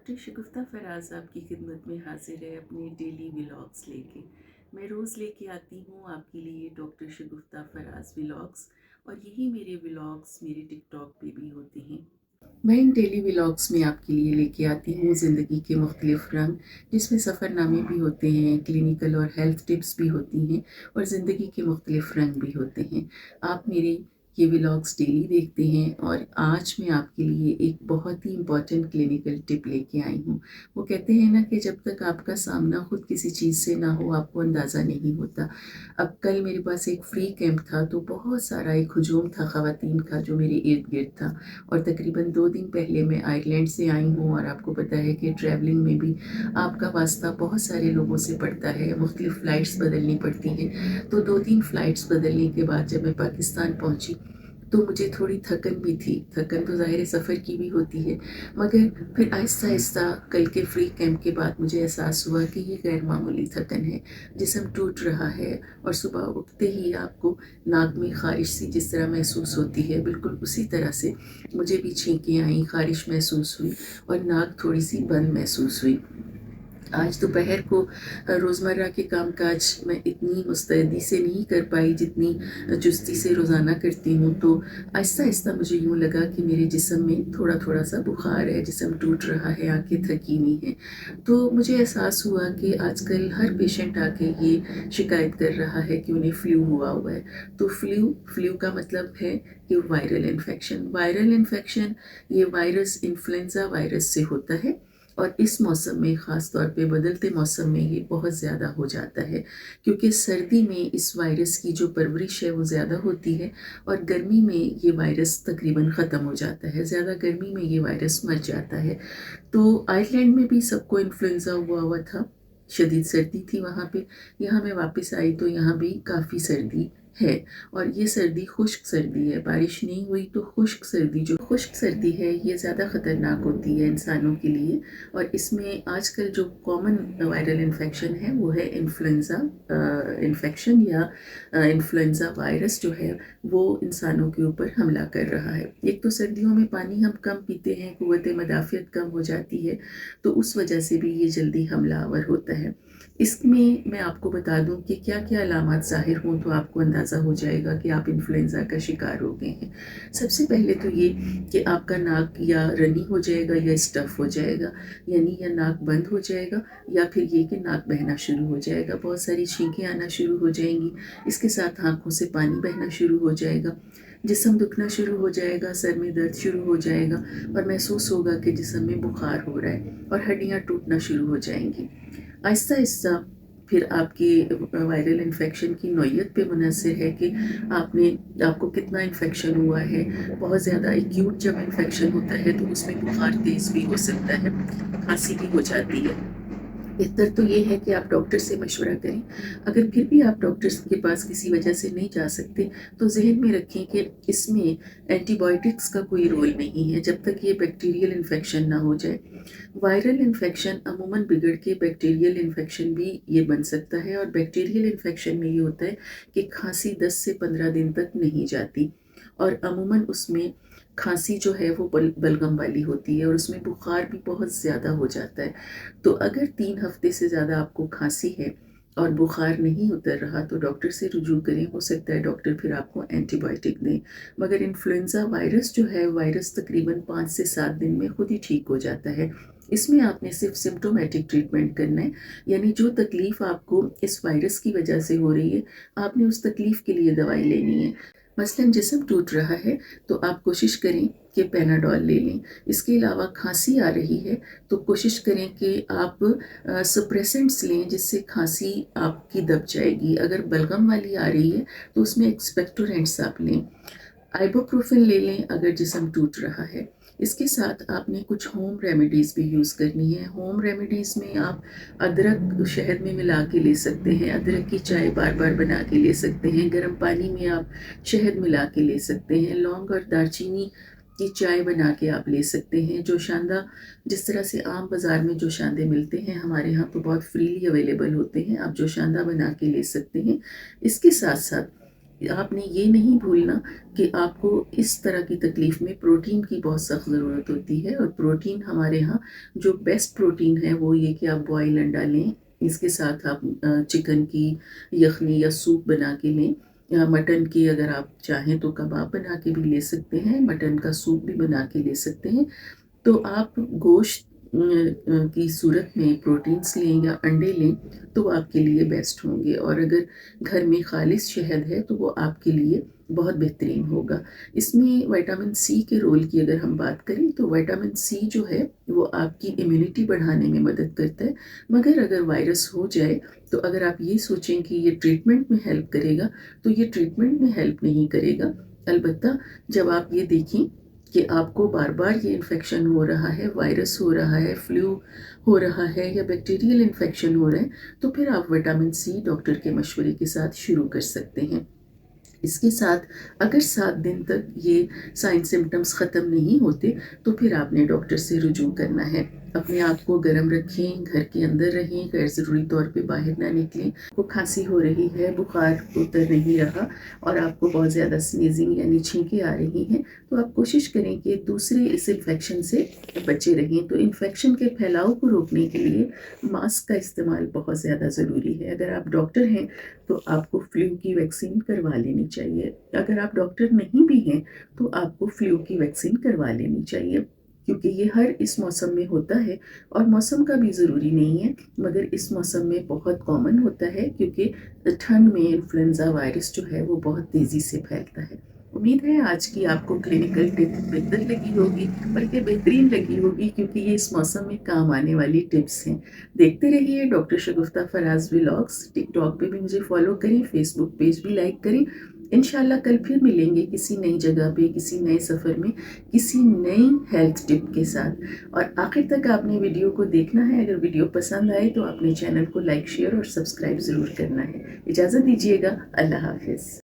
Doctor शगुफ्ता फराज आपकी खिदमत में हाजिर है अपने डेली व्लॉग्स लेके। मैं रोज़ लेके आती हूँ आपके लिए डॉक्टर शगुफ्ता फराज व्लॉग्स, और यही मेरे व्लॉग्स मेरे टिकटॉक पे भी होते हैं। मैं इन डेली व्लॉग्स में आपके लिए लेके आती हूँ ज़िंदगी के मुख्तलिफ रंग, जिसमें सफ़रनामे भी होते हैं, क्लिनिकल और हेल्थ टिप्स भी होती हैं, और ज़िंदगी के मुख्तलिफ रंग भी होते हैं। आप मेरे ये व्लॉग्स डेली देखते हैं, और आज मैं आपके लिए एक बहुत ही इम्पॉर्टेंट क्लिनिकल टिप लेके आई हूँ। वो कहते हैं ना कि जब तक आपका सामना खुद किसी चीज़ से ना हो आपको अंदाज़ा नहीं होता। अब कल मेरे पास एक फ्री कैंप था, तो बहुत सारा एक हुजूम था ख़वातीन का जो मेरे इर्द गिर्द था। और तकरीबन 2 दिन पहले मैं आयरलैंड से आई हूँ, और आपको पता है कि ट्रैवलिंग में भी आपका वास्ता बहुत सारे लोगों से पड़ता है, मुख्तलिफ फ़्लाइट्स बदलनी पड़ती हैं। तो 2-3 फ़्लाइट्स बदलने के बाद जब मैं पाकिस्तान पहुँची, तो मुझे थोड़ी थकन भी थी। थकन तो ज़ाहिर है सफ़र की भी होती है, मगर फिर आहिस्ता आहिस्ता कल के फ्री कैंप के बाद मुझे एहसास हुआ कि ये गैर मामूली थकन है। जिस्म टूट रहा है, और सुबह उठते ही आपको नाक में ख़ारिश सी जिस तरह महसूस होती है, बिल्कुल उसी तरह से मुझे भी छींकें आईं, ख़ारिश महसूस हुई, और नाक थोड़ी सी बंद महसूस हुई। आज दोपहर को रोज़मर्रा के कामकाज मैं इतनी मुस्तैदी से नहीं कर पाई जितनी चुस्ती से रोज़ाना करती हूँ। तो आहिस्ता आहिस्ता मुझे यूँ लगा कि मेरे जिस्म में थोड़ा थोड़ा सा बुखार है, जिस्म टूट रहा है, आंखें थकी हुई हैं। तो मुझे एहसास हुआ कि आजकल हर पेशेंट आके ये शिकायत कर रहा है कि उन्हें फ़्लू हुआ है। तो फ़्लू का मतलब है कि वायरल इन्फेक्शन ये वायरस इन्फ्लुएंज़ा वायरस से होता है, और इस मौसम में ख़ास तौर पे बदलते मौसम में ये बहुत ज़्यादा हो जाता है, क्योंकि सर्दी में इस वायरस की जो परवरिश है वो ज़्यादा होती है, और गर्मी में ये वायरस तकरीबन ख़त्म हो जाता है। ज़्यादा गर्मी में ये वायरस मर जाता है। तो आयरलैंड में भी सबको इन्फ्लुएंज़ा हुआ हुआ था, शदीद सर्दी थी वहाँ पे। यहाँ मैं वापस आई तो यहाँ भी काफ़ी सर्दी है, और ये सर्दी खुश्क सर्दी है। बारिश नहीं हुई तो खुश्क सर्दी, जो खुश्क सर्दी है ये ज़्यादा ख़तरनाक होती है इंसानों के लिए। और इसमें आजकल जो कॉमन वायरल इन्फेक्शन है वो है इन्फ्लुएंज़ा इन्फेक्शन, या इन्फ्लुएंज़ा वायरस जो है वो इंसानों के ऊपर हमला कर रहा है। एक तो सर्दियों में पानी हम कम पीते हैं, क़ुव्वत मदाफ़ियत कम हो जाती है, तो उस वजह से भी ये जल्दी हमलावर होता है। इसमें मैं आपको बता दूं कि क्या क्या अलामात ज़ाहिर हों तो आपको अंदाज़ा हो जाएगा कि आप इन्फ्लुएंज़ा का शिकार हो गए हैं। सबसे पहले तो ये कि आपका नाक या रनी हो जाएगा या स्टफ़ हो जाएगा, यानी या नाक बंद हो जाएगा, या फिर ये कि नाक बहना शुरू हो जाएगा, बहुत सारी छींकें आना शुरू हो जाएंगी। इसके साथ आँखों से पानी बहना शुरू हो जाएगा, जिस्म दुखना शुरू हो जाएगा, सर में दर्द शुरू हो जाएगा, और महसूस होगा कि जिस्म में बुखार हो रहा है, और हड्डियाँ टूटना शुरू हो जाएंगी। आहिस्ता आहिस्ता फिर आपकी वायरल इन्फेक्शन की नौइयत पे मुनहसर है कि आपको कितना इन्फेक्शन हुआ है। बहुत ज़्यादा एक्यूट जब इन्फेक्शन होता है तो उसमें बुखार तेज़ भी हो सकता है, खांसी भी हो जाती है। बेहतर तो ये है कि आप डॉक्टर से मशवरा करें। अगर फिर भी आप डॉक्टर के पास किसी वजह से नहीं जा सकते, तो ज़हन में रखें कि इसमें एंटीबायोटिक्स का कोई रोल नहीं है जब तक ये बैक्टीरियल इन्फेक्शन ना हो जाए। वायरल इन्फेक्शन अमूमन बिगड़ के बैक्टीरियल इन्फेक्शन भी ये बन सकता है, और बैक्टीरियल इन्फेक्शन में ये होता है कि खांसी 10 से 15 दिन तक नहीं जाती, और अमूमन उसमें खांसी जो है वो बलगम वाली होती है, और उसमें बुखार भी बहुत ज़्यादा हो जाता है। तो अगर 3 हफ्ते से ज़्यादा आपको खांसी है और बुखार नहीं उतर रहा, तो डॉक्टर से रुजू करें। हो सकता है डॉक्टर फिर आपको एंटीबायोटिक दें, मगर इन्फ्लुएंज़ा वायरस जो है वायरस तकरीबन 5 से 7 दिन में खुद ही ठीक हो जाता है। इसमें आपने सिर्फ सिम्प्टोमेटिक ट्रीटमेंट करना है, यानी जो तकलीफ़ आपको इस वायरस की वजह से हो रही है, आपने उस तकलीफ़ के लिए दवाई लेनी है। मसलन जिस्म टूट रहा है तो आप कोशिश करें कि पैनाडॉल ले लें। इसके अलावा खांसी आ रही है तो कोशिश करें कि आप सप्रेसेंट्स लें, जिससे खांसी आपकी दब जाएगी। अगर बलगम वाली आ रही है तो उसमें एक्सपेक्टोरेंट्स आप लें। आइबुप्रोफेन ले लें अगर जिस्म टूट रहा है। इसके साथ आपने कुछ होम रेमेडीज़ भी यूज़ करनी है। होम रेमेडीज़ में आप अदरक शहद में मिला के ले सकते हैं, अदरक की चाय बार बार बना के ले सकते हैं, गर्म पानी में आप शहद मिला के ले सकते हैं, लौंग और दालचीनी की चाय बना के आप ले सकते हैं। जोशांदा, जिस तरह से आम बाज़ार में जोशांदे मिलते हैं, हमारे यहाँ तो बहुत फ्रीली अवेलेबल होते हैं, आप जोशांदा बना के ले सकते हैं। इसके साथ साथ آپ نے یہ نہیں بھولنا کہ آپ کو اس طرح کی تکلیف میں پروٹین کی بہت سخت ضرورت ہوتی ہے، اور پروٹین ہمارے ہاں جو بیسٹ پروٹین ہے وہ یہ کہ آپ بوائل انڈا لیں، اس کے ساتھ آپ چکن کی یخنی یا سوپ بنا کے لیں، یا مٹن کی اگر آپ چاہیں تو کباب بنا کے بھی لے سکتے ہیں، مٹن کا سوپ بھی بنا کے لے سکتے ہیں۔ تو آپ گوشت کی صورت میں پروٹینز لیں یا انڈے لیں تو وہ آپ کے لیے بیسٹ ہوں گے، اور اگر گھر میں خالص شہد ہے تو وہ آپ کے لیے بہت بہترین ہوگا۔ اس میں وٹامن سی کے رول کی اگر ہم بات کریں تو وٹامن سی جو ہے وہ آپ کی امیونٹی بڑھانے میں مدد کرتا ہے، مگر اگر وائرس ہو جائے تو اگر آپ یہ سوچیں کہ یہ ٹریٹمنٹ میں ہیلپ کرے گا تو یہ ٹریٹمنٹ میں ہیلپ نہیں کرے گا۔ البتہ جب آپ یہ دیکھیں کہ آپ کو بار بار یہ انفیکشن ہو رہا ہے، وائرس ہو رہا ہے، فلو ہو رہا ہے یا بیکٹیریل انفیکشن ہو رہا ہے، تو پھر آپ وٹامن سی ڈاکٹر کے مشورے کے ساتھ شروع کر سکتے ہیں۔ اس کے ساتھ اگر 7 دن تک یہ سائن سمٹمز ختم نہیں ہوتے تو پھر آپ نے ڈاکٹر سے رجوع کرنا ہے۔ اپنے آپ کو گرم رکھیں، گھر کے اندر رہیں، غیر ضروری طور پہ باہر نہ نکلیں۔ کو کھانسی ہو رہی ہے، بخار اتر نہیں رہا اور آپ کو بہت زیادہ سنیزنگ یعنی چھینکیں آ رہی ہیں، تو آپ کوشش کریں کہ دوسرے اس انفیکشن سے بچے رہیں۔ تو انفیکشن کے پھیلاؤ کو روکنے کے لیے ماسک کا استعمال بہت زیادہ ضروری ہے۔ اگر آپ ڈاکٹر ہیں تو آپ کو فلو کی ویکسین کروا لینی چاہیے، اگر آپ ڈاکٹر نہیں بھی ہیں تو آپ کو فلو کی ویکسین کروا لینی چاہیے، کیونکہ یہ ہر اس موسم میں ہوتا ہے، اور موسم کا بھی ضروری نہیں ہے مگر اس موسم میں بہت کامن ہوتا ہے، کیونکہ ٹھنڈ میں انفلوئنزا وائرس جو ہے وہ بہت تیزی سے پھیلتا ہے۔ امید ہے آج کی آپ کو کلینکل ٹپ بہتر لگی ہوگی، بلکہ بہترین لگی ہوگی، کیونکہ یہ اس موسم میں کام آنے والی ٹپس ہیں۔ دیکھتے رہیے ڈاکٹر شگفتہ فراز ولاگس، ٹک ٹاک پہ بھی مجھے فالو کریں، فیس بک پیج بھی لائک کریں۔ انشاءاللہ کل پھر ملیں گے کسی نئی جگہ پہ، کسی نئے سفر میں، کسی نئی ہیلتھ ٹپ کے ساتھ۔ اور آخر تک آپ نے ویڈیو کو دیکھنا ہے، اگر ویڈیو پسند آئے تو آپ نے چینل کو لائک، شیئر اور سبسکرائب ضرور کرنا ہے۔ اجازت دیجیے گا، اللہ حافظ۔